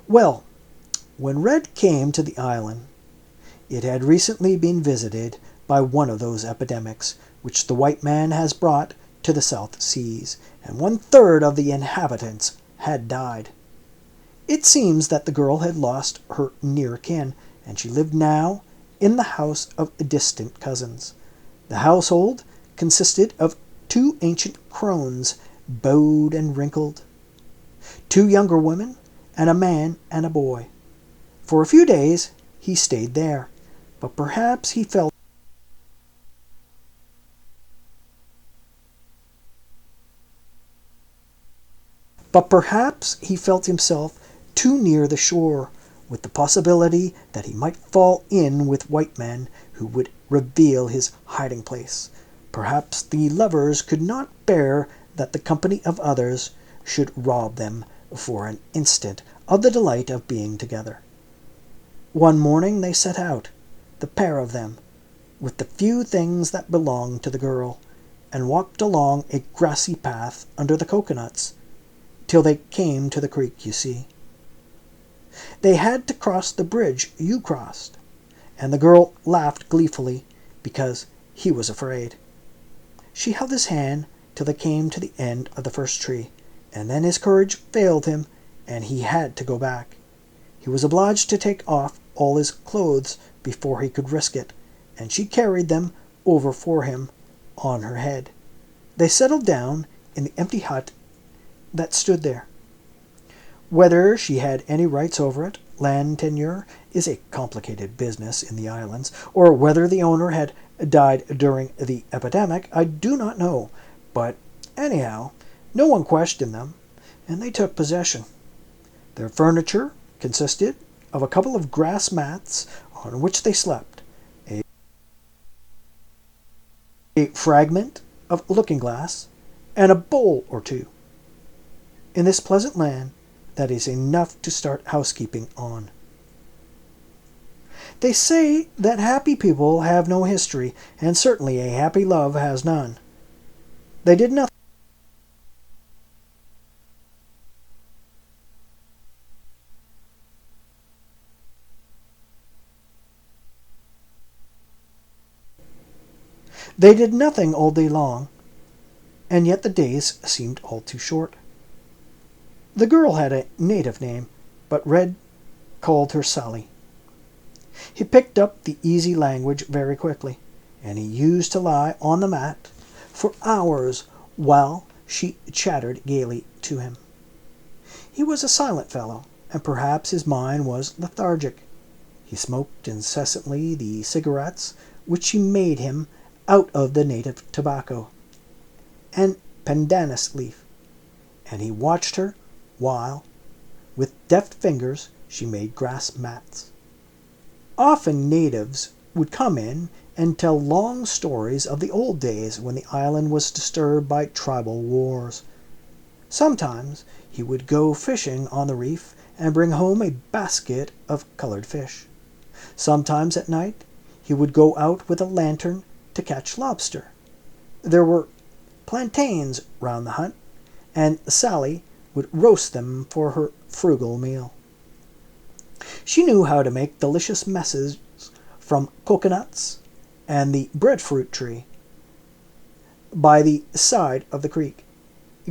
Well, when Red came to the island, it had recently been visited by one of those epidemics which the white man has brought to the South Seas, and 1/3 of the inhabitants had died. It seems that the girl had lost her near kin, and she lived now in the house of distant cousins. The household consisted of 2 ancient crones, bowed and wrinkled, 2 younger women, and a man and a boy. For a few days he stayed there, but perhaps he felt himself too near the shore, with the possibility that he might fall in with white men who would reveal his hiding place. Perhaps the lovers could not bear that the company of others should rob them for an instant of the delight of being together. One morning they set out, the pair of them, with the few things that belonged to the girl, and walked along a grassy path under the coconuts, till they came to the creek, you see. They had to cross the bridge you crossed, and the girl laughed gleefully because he was afraid. She held his hand till they came to the end of the first tree, and then his courage failed him, and he had to go back. He was obliged to take off all his clothes before he could risk it, and she carried them over for him on her head. They settled down in the empty hut that stood there. Whether she had any rights over it, land tenure is a complicated business in the islands, or whether the owner had died during the epidemic, I do not know, but anyhow, no one questioned them, and they took possession. Their furniture consisted of a couple of grass mats on which they slept, a fragment of looking-glass, and a bowl or 2. In this pleasant land, that is enough to start housekeeping on. They say that happy people have no history, and certainly a happy love has none. They did nothing. They did nothing all day long, and yet the days seemed all too short. The girl had a native name, but Red called her Sally. He picked up the easy language very quickly, and he used to lie on the mat for hours while she chattered gaily to him. He was a silent fellow, and perhaps his mind was lethargic. He smoked incessantly the cigarettes which she made him out of the native tobacco and pandanus leaf, and he watched her while, with deft fingers, she made grass mats. Often natives would come in and tell long stories of the old days when the island was disturbed by tribal wars. Sometimes he would go fishing on the reef and bring home a basket of colored fish. Sometimes at night he would go out with a lantern to catch lobster. There were plantains round the hut, and Sally would roast them for her frugal meal. She knew how to make delicious messes from coconuts and the breadfruit tree by the side of the creek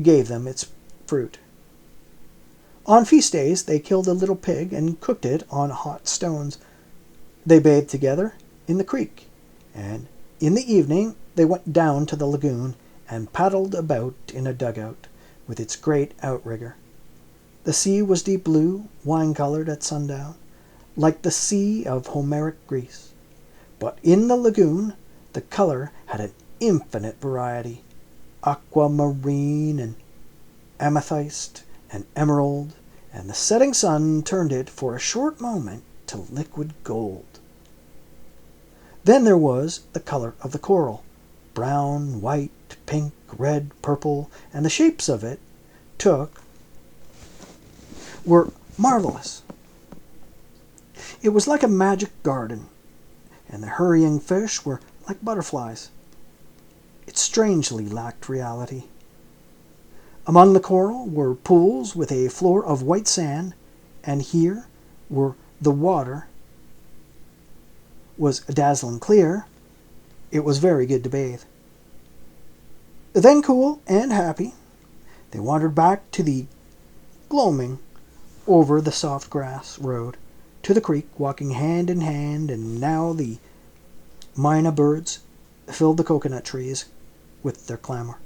gave them its fruit. On feast days they killed a little pig and cooked it on hot stones. They bathed together in the creek, and in the evening they went down to the lagoon and paddled about in a dugout with its great outrigger. The sea was deep blue, wine-colored at sundown, like the sea of Homeric Greece. But in the lagoon the color had an infinite variety, aquamarine and amethyst and emerald, and the setting sun turned it for a short moment to liquid gold. Then there was the color of the coral, brown, white, pink, red, purple, and the shapes of it were marvelous. It was like a magic garden, and the hurrying fish were like butterflies. It strangely lacked reality. Among the coral were pools with a floor of white sand, and here, where the water was dazzling clear, it was very good to bathe. Then, cool and happy, they wandered back to the gloaming over the soft grass road to the creek, walking hand in hand, and now the mynah birds filled the coconut trees with their clamor.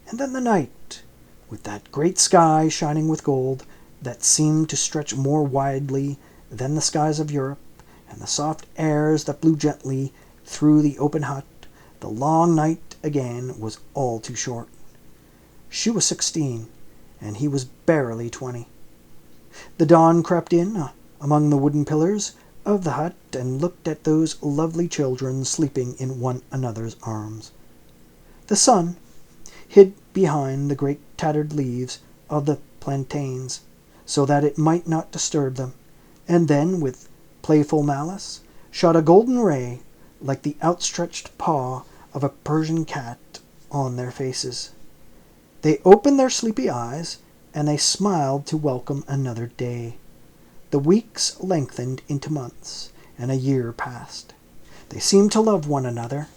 And then the night, with that great sky shining with gold that seemed to stretch more widely than the skies of Europe, and the soft airs that blew gently through the open hut, the long night again was all too short. She was 16, and he was barely 20. The dawn crept in among the wooden pillars of the hut and looked at those lovely children sleeping in one another's arms. The sun hid behind the great tattered leaves of the plantains so that it might not disturb them, and then, with playful malice, shot a golden ray like the outstretched paw of a Persian cat on their faces. They opened their sleepy eyes, and they smiled to welcome another day. The weeks lengthened into months, and a year passed. They seemed to love one another,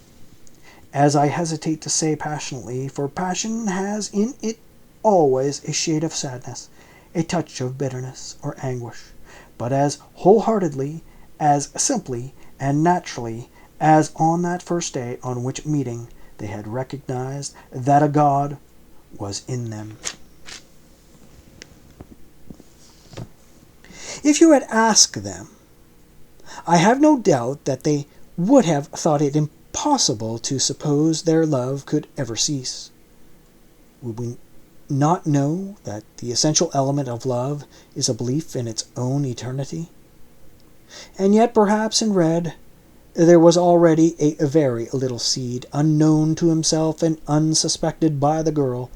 as I hesitate to say passionately, for passion has in it always a shade of sadness, a touch of bitterness or anguish, but as wholeheartedly, as simply and naturally as on that first day on which meeting they had recognized that a God was in them. If you had asked them, I have no doubt that they would have thought it impossible to suppose their love could ever cease. Would we not know that the essential element of love is a belief in its own eternity? And yet perhaps in Red there was already a very little seed, unknown to himself and unsuspected by the girl,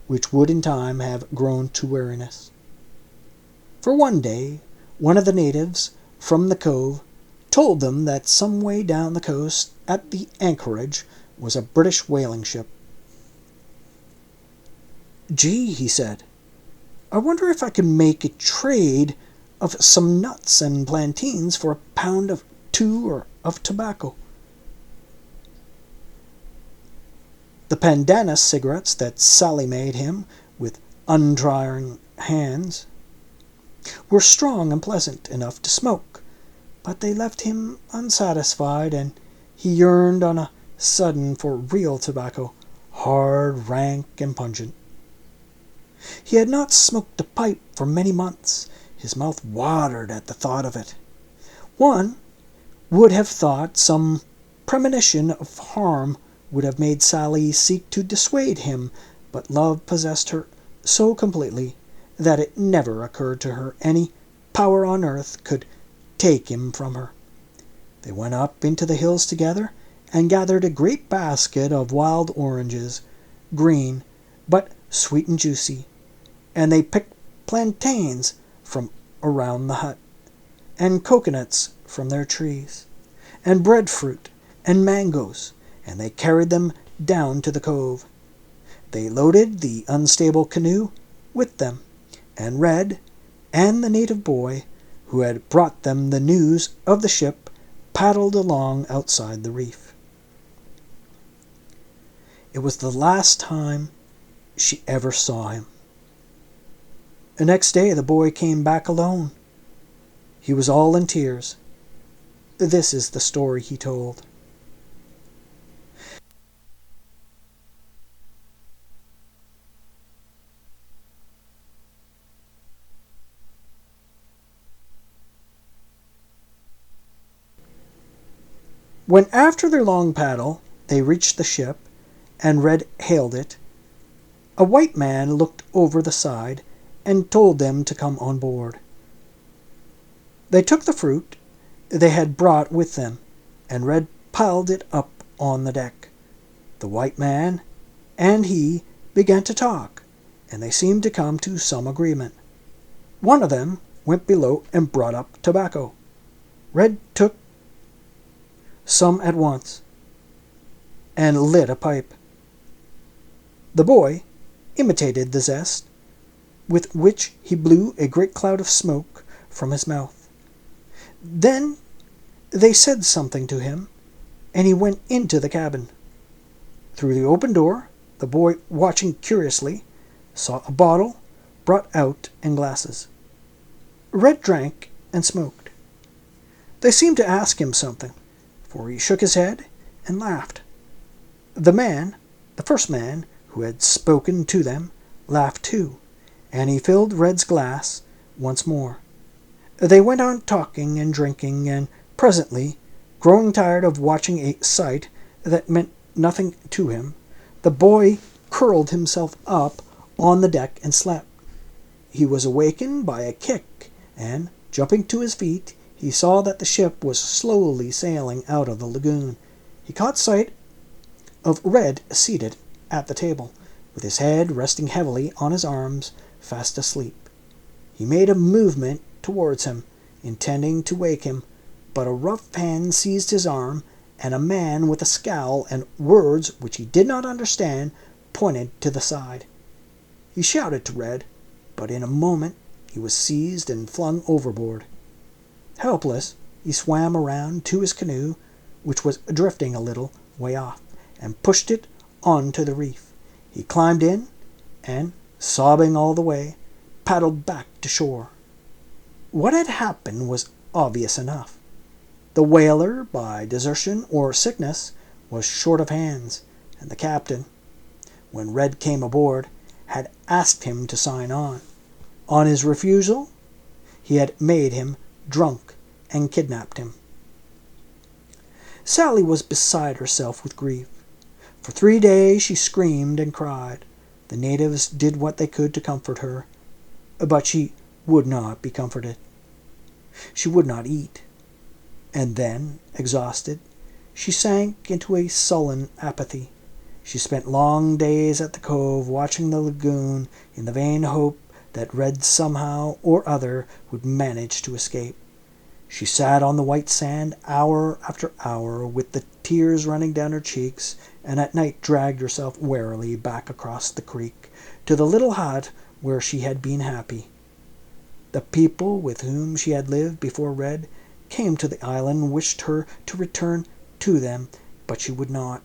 which would in time have grown to weariness. For one day, one of the natives from the cove told them that some way down the coast at the anchorage was a British whaling ship. "Gee," he said, "I wonder if I can make a trade of some nuts and plantains for a pound of of tobacco." The pandanus cigarettes that Sally made him with untiring hands were strong and pleasant enough to smoke, but they left him unsatisfied, and he yearned on a sudden for real tobacco, hard, rank, and pungent. He had not smoked a pipe for many months. His mouth watered at the thought of it. One would have thought some premonition of harm would have made Sally seek to dissuade him, but love possessed her so completely that it never occurred to her any power on earth could take him from her. They went up into the hills together and gathered a great basket of wild oranges, green but sweet and juicy, and they picked plantains from around the hut, and coconuts from their trees, and breadfruit and mangoes, and they carried them down to the cove. They loaded the unstable canoe with them, and Red and the native boy who had brought them the news of the ship paddled along outside the reef. It was the last time she ever saw him. The next day the boy came back alone. He was all in tears. This is the story he told. When after their long paddle they reached the ship, and Red hailed it, a white man looked over the side and told them to come on board. They took the fruit they had brought with them, and Red piled it up on the deck. The white man and he began to talk, and they seemed to come to some agreement. One of them went below and brought up tobacco. Red took some at once and lit a pipe. The boy imitated the zest, with which he blew a great cloud of smoke from his mouth. Then they said something to him, and he went into the cabin. Through the open door, the boy, watching curiously, saw a bottle brought out and glasses. Red drank and smoked. They seemed to ask him something, for he shook his head and laughed. The first man who had spoken to them, laughed too, and he filled Red's glass once more. They went on talking and drinking, and presently, growing tired of watching a sight that meant nothing to him, the boy curled himself up on the deck and slept. He was awakened by a kick, and, jumping to his feet, he saw that the ship was slowly sailing out of the lagoon. He caught sight of Red seated at the table, with his head resting heavily on his arms, fast asleep. He made a movement towards him, intending to wake him, but a rough hand seized his arm, and a man with a scowl and words which he did not understand pointed to the side. He shouted to Red, but in a moment he was seized and flung overboard. Helpless, he swam around to his canoe, which was drifting a little way off, and pushed it on to the reef. He climbed in, and, sobbing all the way, paddled back to shore. What had happened was obvious enough. The whaler, by desertion or sickness, was short of hands, and the captain, when Red came aboard, had asked him to sign on. On his refusal, he had made him drunk and kidnapped him. Sally was beside herself with grief. For 3 days she screamed and cried. The natives did what they could to comfort her, but she would not be comforted. She would not eat. And then, exhausted, she sank into a sullen apathy. She spent long days at the cove watching the lagoon in the vain hope that Red somehow or other would manage to escape. She sat on the white sand hour after hour with the tears running down her cheeks, and at night dragged herself wearily back across the creek to the little hut where she had been happy. The people with whom she had lived before Red came to the island and wished her to return to them, but she would not.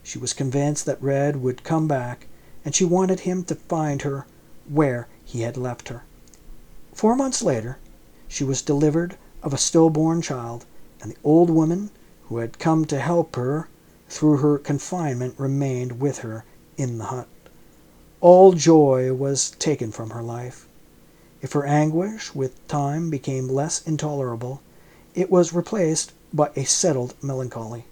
She was convinced that Red would come back, and she wanted him to find her where he had left her. 4 months later, she was delivered of a stillborn child, and the old woman who had come to help her through her confinement remained with her in the hut. All joy was taken from her life. If her anguish with time became less intolerable, it was replaced by a settled melancholy.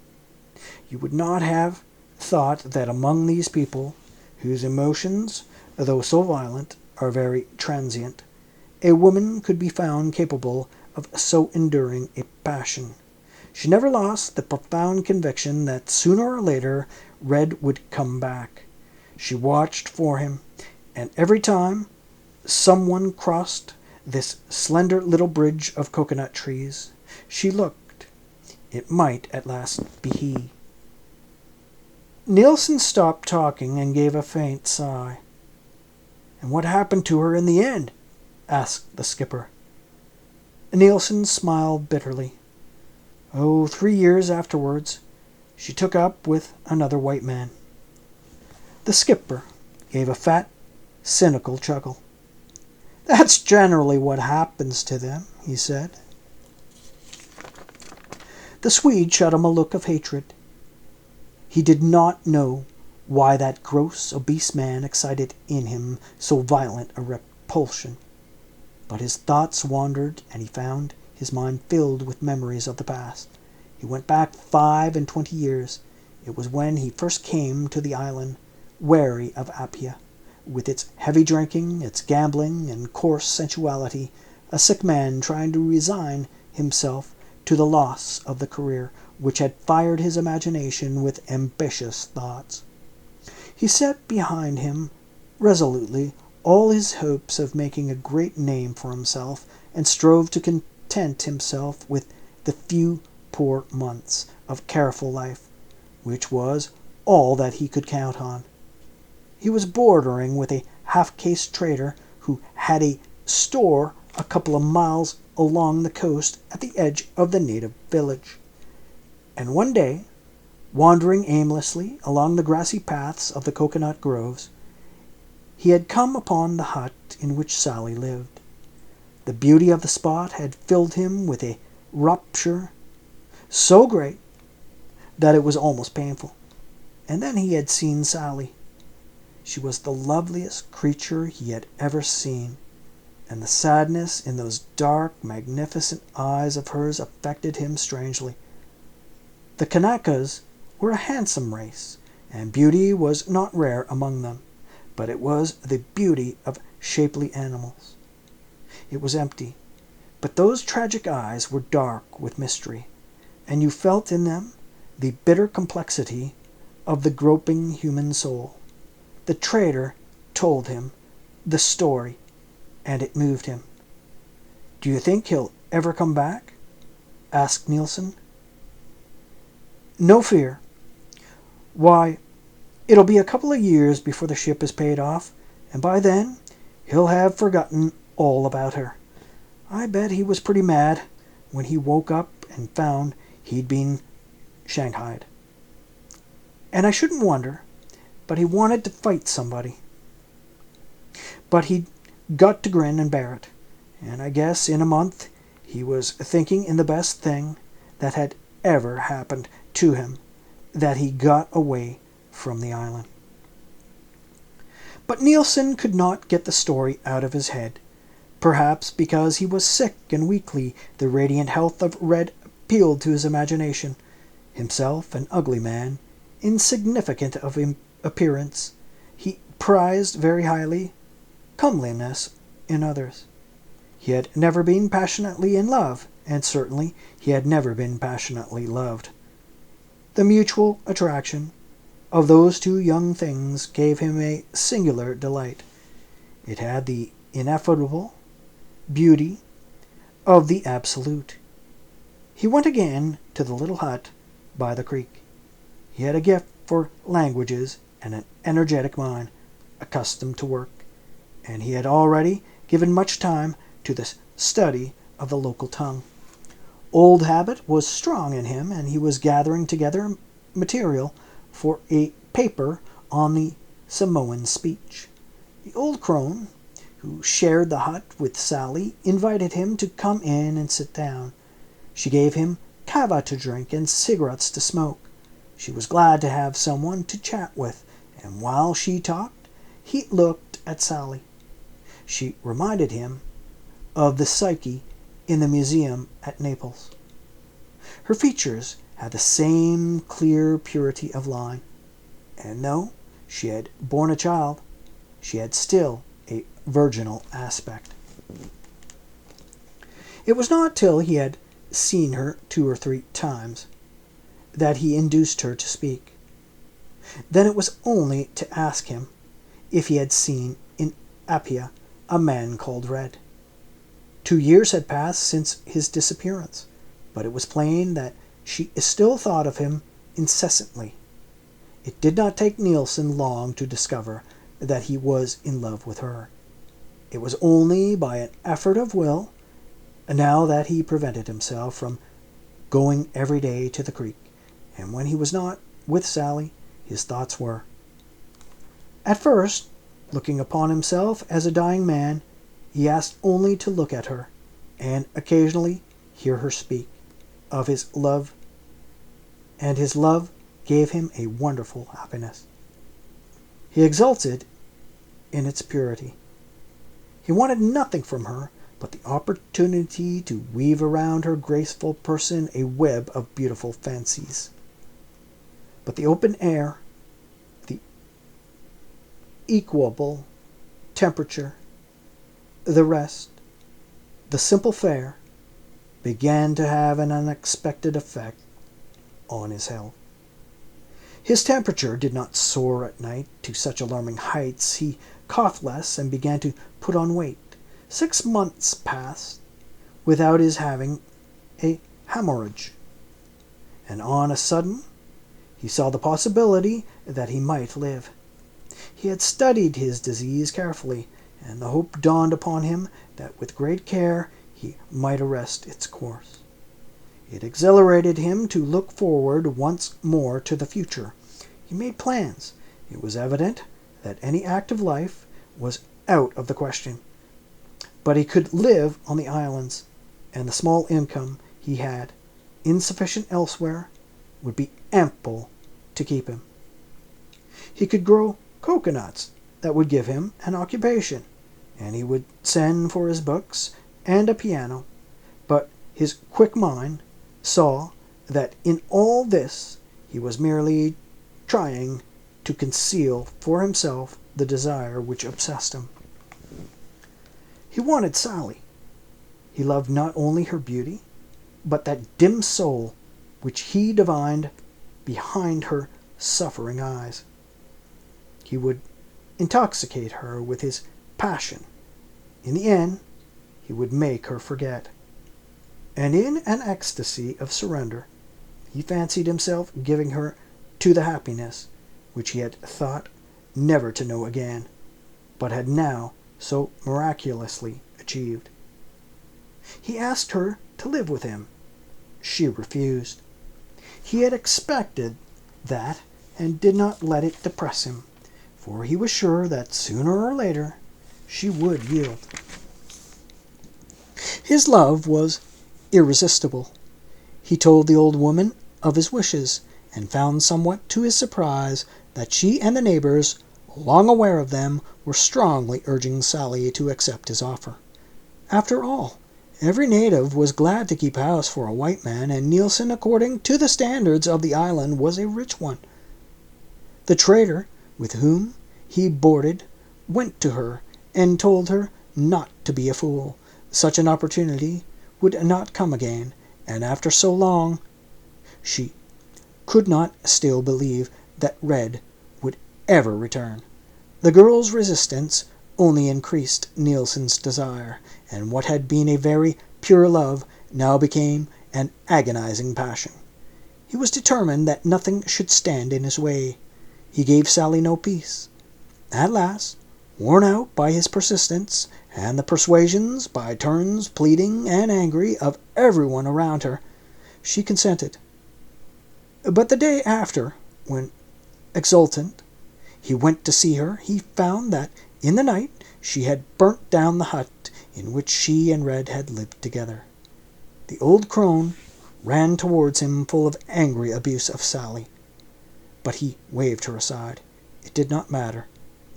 You would not have thought that among these people, whose emotions, though so violent, are very transient, a woman could be found capable of so enduring a passion. She never lost the profound conviction that sooner or later Red would come back. She watched for him, and every time someone crossed this slender little bridge of coconut trees, she looked. It might at last be he. Nielsen stopped talking and gave a faint sigh. "And what happened to her in the end?" asked the skipper. Nielsen smiled bitterly. 3 years afterwards, she took up with another white man. The skipper gave a fat, cynical chuckle. "That's generally what happens to them," he said. The Swede shot him a look of hatred. He did not know why that gross, obese man excited in him so violent a repulsion. But his thoughts wandered, and he found his mind filled with memories of the past. He went back 25 years. It was when he first came to the island, weary of Apia, with its heavy drinking, its gambling, and coarse sensuality, a sick man trying to resign himself to the loss of the career which had fired his imagination with ambitious thoughts. He set behind him resolutely all his hopes of making a great name for himself, and strove to content himself with the few poor months of careful life, which was all that he could count on. He was boarding with a half-caste trader who had a store a couple of miles along the coast at the edge of the native village. And one day, wandering aimlessly along the grassy paths of the coconut groves, he had come upon the hut in which Sally lived. The beauty of the spot had filled him with a rapture so great that it was almost painful. And then he had seen Sally. She was the loveliest creature he had ever seen, and the sadness in those dark, magnificent eyes of hers affected him strangely. The Kanakas were a handsome race, and beauty was not rare among them, but it was the beauty of shapely animals. It was empty, but those tragic eyes were dark with mystery, and you felt in them the bitter complexity of the groping human soul. The trader told him the story, and it moved him. "Do you think he'll ever come back?" asked Nielsen. "No fear. Why, it'll be a couple of years before the ship is paid off, and by then he'll have forgotten all about her. I bet he was pretty mad when he woke up and found he'd been shanghaied. And I shouldn't wonder, but he wanted to fight somebody. But he'd got to grin and bear it, and I guess in a month he was thinking in the best thing that had ever happened to him, that he got away from the island." But Nielsen could not get the story out of his head. Perhaps because he was sick and weakly, the radiant health of Red appealed to his imagination. Himself an ugly man, insignificant of appearance, he prized very highly comeliness in others. He had never been passionately in love, and certainly he had never been passionately loved. The mutual attraction of those two young things gave him a singular delight. It had the ineffable beauty of the absolute. He went again to the little hut by the creek. He had a gift for languages and an energetic mind, accustomed to work, and he had already given much time to the study of the local tongue. Old habit was strong in him, and he was gathering together material for a paper on the Samoan speech. The old crone, who shared the hut with Sally, invited him to come in and sit down. She gave him kava to drink and cigarettes to smoke. She was glad to have someone to chat with, and while she talked, he looked at Sally. She reminded him of the Psyche in the museum at Naples. Her features had the same clear purity of line, and though she had borne a child, she had still a virginal aspect. It was not till he had seen her 2 or 3 times that he induced her to speak. Then it was only to ask him if he had seen in Apia a man called Red. 2 years had passed since his disappearance, but it was plain that she still thought of him incessantly. It did not take Nielsen long to discover that he was in love with her. It was only by an effort of will, now that he prevented himself from going every day to the creek, and when he was not with Sally, his thoughts were. At first, looking upon himself as a dying man, he asked only to look at her, and occasionally hear her speak of his love, and his love gave him a wonderful happiness. He exulted in its purity. He wanted nothing from her but the opportunity to weave around her graceful person a web of beautiful fancies. But the open air, the equable temperature, the rest, the simple fare, began to have an unexpected effect on his health. His temperature did not soar at night to such alarming heights. He coughed less and began to put on weight. 6 months passed without his having a hemorrhage, and on a sudden he saw the possibility that he might live. He had studied his disease carefully, and the hope dawned upon him that with great care he might arrest its course. It exhilarated him to look forward once more to the future. He made plans. It was evident that any active life was out of the question. But he could live on the islands, and the small income he had, insufficient elsewhere, would be ample to keep him. He could grow coconuts that would give him an occupation, and he would send for his books and a piano. But his quick mind saw that in all this he was merely trying to conceal for himself the desire which obsessed him. He wanted Sally. He loved not only her beauty, but that dim soul which he divined behind her suffering eyes. He would intoxicate her with his passion. In the end, he would make her forget. And in an ecstasy of surrender, he fancied himself giving her to the happiness which he had thought never to know again, but had now so miraculously achieved. He asked her to live with him. She refused. He had expected that and did not let it depress him, for he was sure that sooner or later she would yield. His love was irresistible. He told the old woman of his wishes, and found somewhat to his surprise that she and the neighbors, long aware of them, were strongly urging Sally to accept his offer. After all, every native was glad to keep house for a white man, and Nielsen, according to the standards of the island, was a rich one. The trader with whom he boarded went to her and told her not to be a fool. Such an opportunity would not come again, and after so long, she could not still believe that Red would ever return. The girl's resistance only increased Nielsen's desire, and what had been a very pure love now became an agonizing passion. He was determined that nothing should stand in his way. He gave Sally no peace. At last, worn out by his persistence, and the persuasions, by turns pleading and angry, of everyone around her, she consented. But the day after, when, exultant, he went to see her, he found that in the night she had burnt down the hut in which she and Red had lived together. The old crone ran towards him full of angry abuse of Sally, but he waved her aside. It did not matter.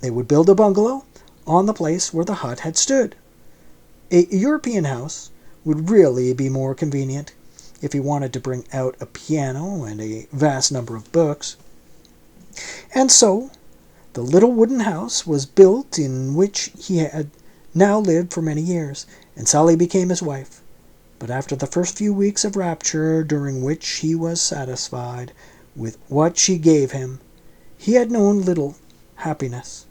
They would build a bungalow on the place where the hut had stood. A European house would really be more convenient if he wanted to bring out a piano and a vast number of books. And so the little wooden house was built in which he had now lived for many years, and Sally became his wife. But after the first few weeks of rapture, during which he was satisfied with what she gave him, he had known little happiness.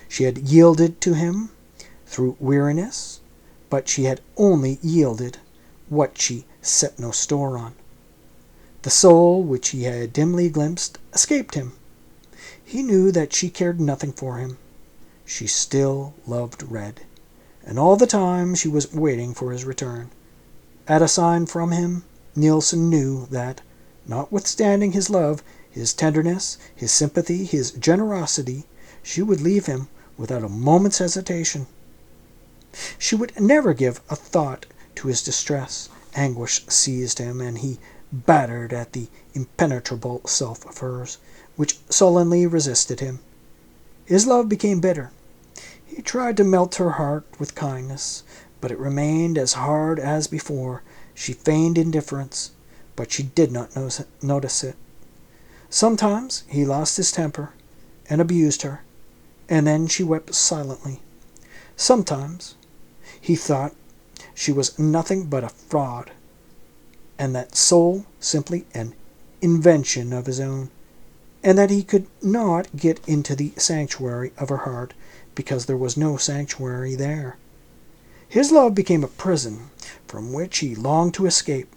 She had yielded to him through weariness, but she had only yielded what she set no store on. The soul which he had dimly glimpsed escaped him. He knew that she cared nothing for him. She still loved Red, and all the time she was waiting for his return. At a sign from him, Nielsen knew that, notwithstanding his love, his tenderness, his sympathy, his generosity, she would leave him without a moment's hesitation. She would never give a thought to his distress. Anguish seized him, and he battered at the impenetrable self of hers, which sullenly resisted him. His love became bitter. He tried to melt her heart with kindness, but it remained as hard as before. She feigned indifference, but she did not notice it. Sometimes he lost his temper and abused her, and then she wept silently. Sometimes he thought she was nothing but a fraud, and that soul simply an invention of his own, and that he could not get into the sanctuary of her heart because there was no sanctuary there. His love became a prison from which he longed to escape,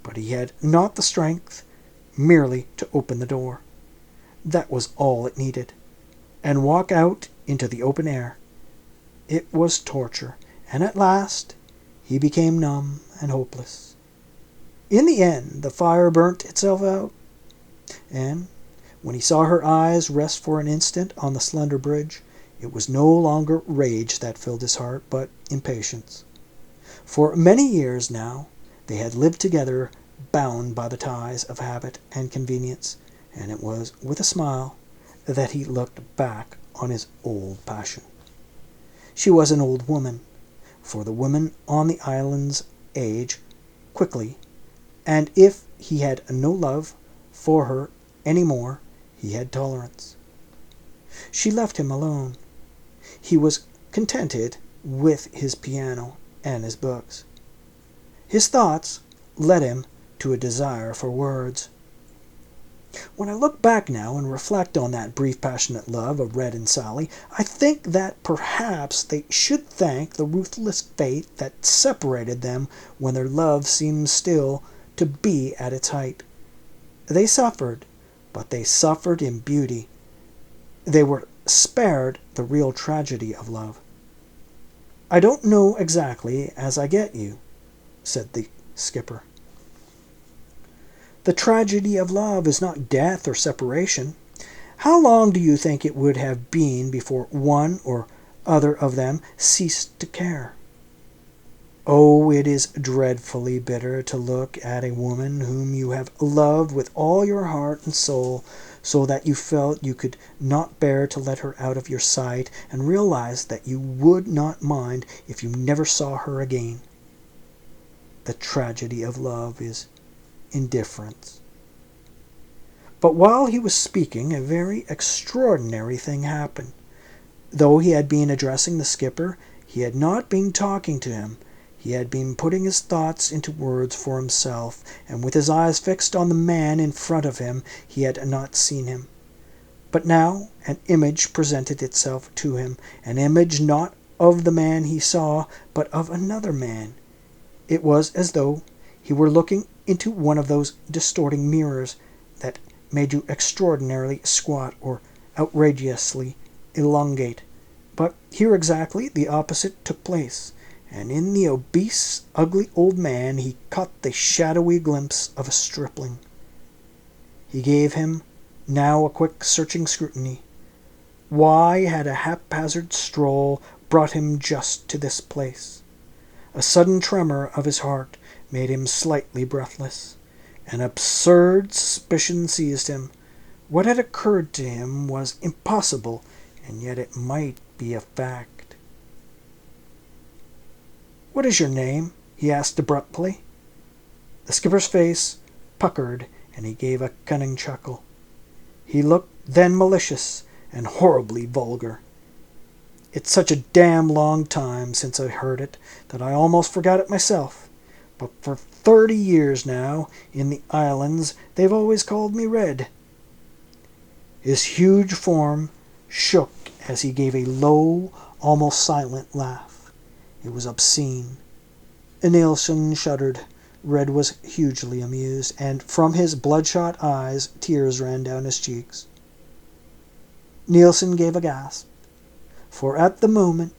but he had not the strength merely to open the door. That was all it needed, and walk out into the open air. It was torture, and at last he became numb and hopeless. In the end, the fire burnt itself out, and when he saw her eyes rest for an instant on the slender bridge, it was no longer rage that filled his heart, but impatience. For many years now they had lived together, bound by the ties of habit and convenience, and it was with a smile that he looked back on his old passion. She was an old woman, for the women on the islands age quickly, and if he had no love for her any more, he had tolerance. She left him alone. He was contented with his piano and his books. His thoughts led him to a desire for words. When I look back now and reflect on that brief passionate love of Red and Sally, I think that perhaps they should thank the ruthless fate that separated them when their love seemed still to be at its height. They suffered, but they suffered in beauty. They were spared the real tragedy of love. "I don't know exactly as I get you," said the skipper. "The tragedy of love is not death or separation. How long do you think it would have been before one or other of them ceased to care? Oh, it is dreadfully bitter to look at a woman whom you have loved with all your heart and soul, so that you felt you could not bear to let her out of your sight, and realize that you would not mind if you never saw her again. The tragedy of love is indifference." But while he was speaking, a very extraordinary thing happened. Though he had been addressing the skipper, he had not been talking to him. He had been putting his thoughts into words for himself, and with his eyes fixed on the man in front of him, he had not seen him. But now an image presented itself to him, an image not of the man he saw, but of another man. It was as though he were looking into one of those distorting mirrors that made you extraordinarily squat or outrageously elongate. But here exactly the opposite took place, and in the obese, ugly old man he caught the shadowy glimpse of a stripling. He gave him now a quick, searching scrutiny. Why had a haphazard stroll brought him just to this place? A sudden tremor of his heart made him slightly breathless. An absurd suspicion seized him. What had occurred to him was impossible, and yet it might be a fact. "What is your name?" he asked abruptly. The skipper's face puckered, and he gave a cunning chuckle. He looked then malicious and horribly vulgar. "It's such a damn long time since I heard it that I almost forgot it myself. But for 30 years now, in the islands, they've always called me Red." His huge form shook as he gave a low, almost silent laugh. It was obscene. Nielsen shuddered. Red was hugely amused, and from his bloodshot eyes tears ran down his cheeks. Nielsen gave a gasp, for at the moment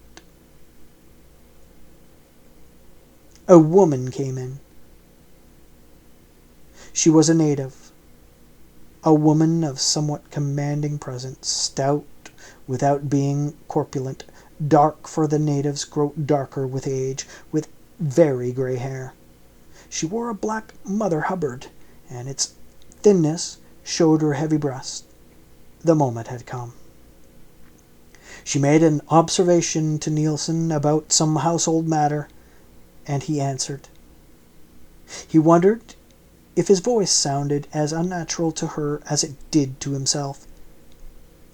a woman came in. She was a native, a woman of somewhat commanding presence, stout without being corpulent, dark, for the natives grow darker with age, with very grey hair. She wore a black Mother Hubbard, and its thinness showed her heavy breast. The moment had come. She made an observation to Nielsen about some household matter, and he answered. He wondered if his voice sounded as unnatural to her as it did to himself.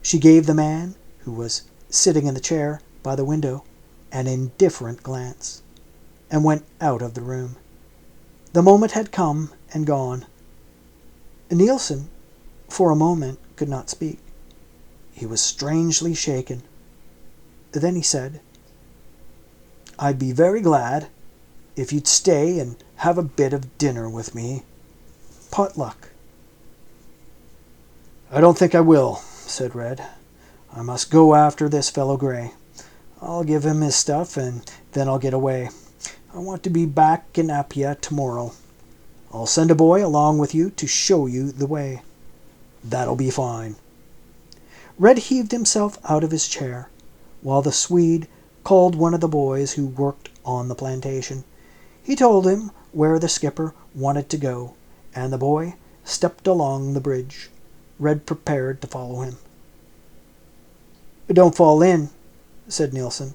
She gave the man, who was sitting in the chair by the window, an indifferent glance, and went out of the room. The moment had come and gone. Nielsen, for a moment, could not speak. He was strangely shaken. Then he said, "I'd be very glad if you'd stay and have a bit of dinner with me. Potluck." "I don't think I will," said Red. "I must go after this fellow Grey. I'll give him his stuff, and then I'll get away. I want to be back in Appia tomorrow. I'll send a boy along with you to show you the way. That'll be fine." Red heaved himself out of his chair, while the Swede called one of the boys who worked on the plantation. He told him where the skipper wanted to go, and the boy stepped along the bridge. Red prepared to follow him. "Don't fall in," said Nielsen.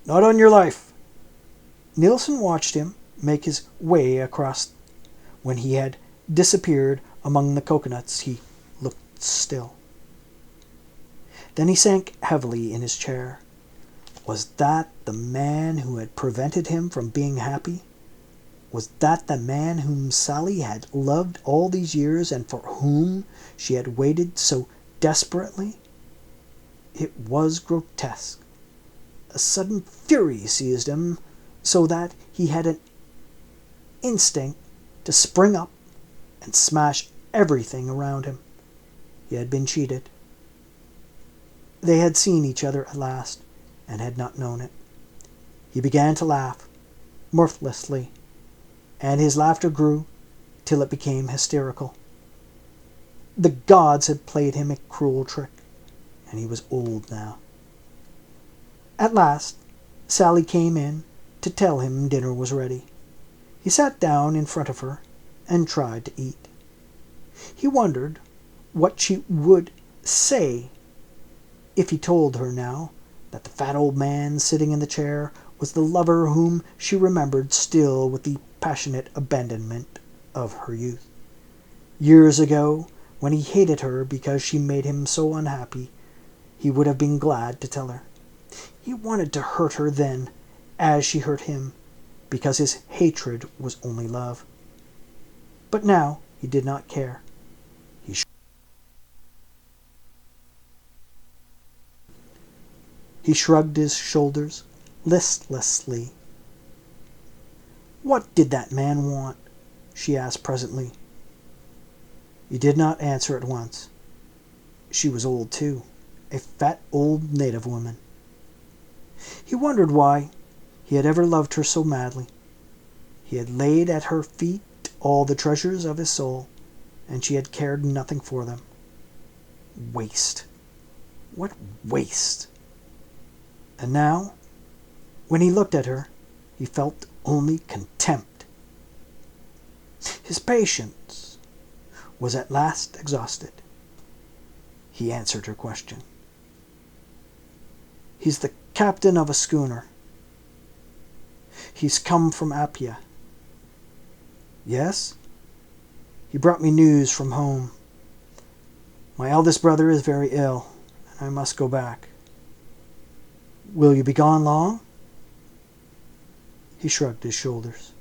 "Not on your life." Nielsen watched him make his way across. When he had disappeared among the coconuts, he looked still. Then he sank heavily in his chair. Was that the man who had prevented him from being happy? Was that the man whom Sally had loved all these years and for whom she had waited so desperately? It was grotesque. A sudden fury seized him, so that he had an instinct to spring up and smash everything around him. He had been cheated. They had seen each other at last, and had not known it. He began to laugh, mirthlessly, and his laughter grew till it became hysterical. The gods had played him a cruel trick, and he was old now. At last, Sally came in to tell him dinner was ready. He sat down in front of her and tried to eat. He wondered what she would say if he told her now that the fat old man sitting in the chair was the lover whom she remembered still with the passionate abandonment of her youth. Years ago, when he hated her because she made him so unhappy, he would have been glad to tell her. He wanted to hurt her then, as she hurt him, because his hatred was only love. But now he did not care. He shrugged his shoulders listlessly. "What did that man want?" she asked presently. He did not answer at once. She was old too, a fat old native woman. He wondered why he had ever loved her so madly. He had laid at her feet all the treasures of his soul, and she had cared nothing for them. Waste! What waste! And now, when he looked at her, he felt only contempt. His patience was at last exhausted. He answered her question. "He's the captain of a schooner. He's come from Appia." "Yes? He brought me news from home. My eldest brother is very ill, and I must go back." "Will you be gone long?" He shrugged his shoulders.